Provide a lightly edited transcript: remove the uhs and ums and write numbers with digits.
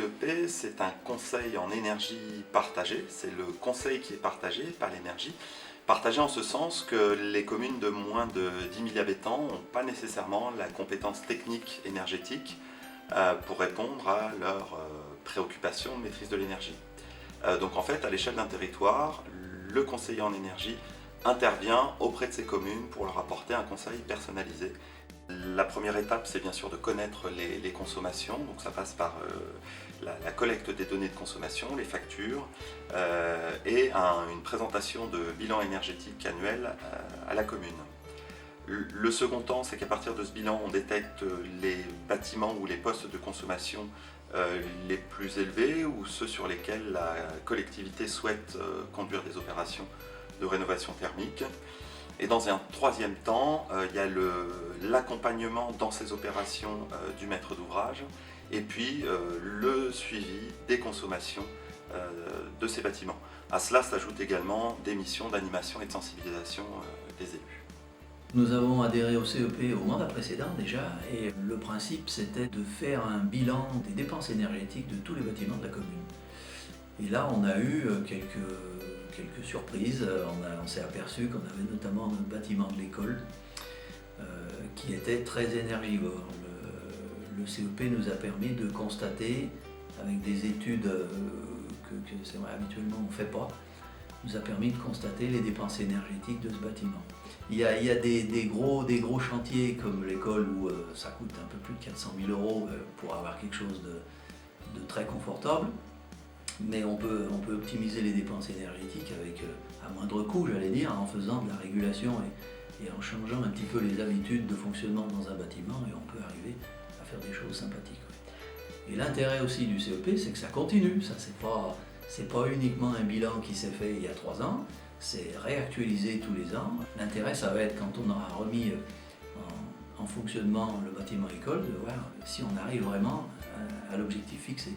CEP, c'est un conseil en énergie partagée. C'est le conseil qui est partagé, pas l'énergie. Partagé en ce sens que les communes de moins de 10 000 habitants n'ont pas nécessairement la compétence technique énergétique pour répondre à leurs préoccupations de maîtrise de l'énergie. Donc en fait, à l'échelle d'un territoire, le conseiller en énergie intervient auprès de ces communes pour leur apporter un conseil personnalisé. La première étape, c'est bien sûr de connaître les consommations, donc ça passe par la collecte des données de consommation, les factures, et une présentation de bilan énergétique annuel à la commune. Le second temps, c'est qu'à partir de ce bilan, on détecte les bâtiments ou les postes de consommation les plus élevés ou ceux sur lesquels la collectivité souhaite conduire des opérations de rénovation thermique. Et dans un troisième temps, il y a l'accompagnement dans ces opérations du maître d'ouvrage et puis le suivi des consommations de ces bâtiments. À cela s'ajoutent également des missions d'animation et de sensibilisation des élus. Nous avons adhéré au CEP au mandat précédent déjà et le principe c'était de faire un bilan des dépenses énergétiques de tous les bâtiments de la commune. Et là on a eu quelques surprises. On s'est aperçu qu'on avait notamment notre bâtiment de l'école qui était très énergivore. Le CEP nous a permis de constater, avec des études que c'est vrai, habituellement on ne fait pas, nous a permis de constater les dépenses énergétiques de ce bâtiment. Il y a des gros chantiers comme l'école où ça coûte un peu plus de 400 000 € pour avoir quelque chose de très confortable. Mais on peut optimiser les dépenses énergétiques avec à moindre coût, j'allais dire, en faisant de la régulation et en changeant un petit peu les habitudes de fonctionnement dans un bâtiment et on peut arriver à faire des choses sympathiques. Et l'intérêt aussi du CEP, c'est que ça continue. Ça, c'est pas uniquement un bilan qui s'est fait il y a 3 ans, c'est réactualisé tous les ans. L'intérêt, ça va être quand on aura remis en fonctionnement le bâtiment école, de voir si on arrive vraiment à l'objectif fixé.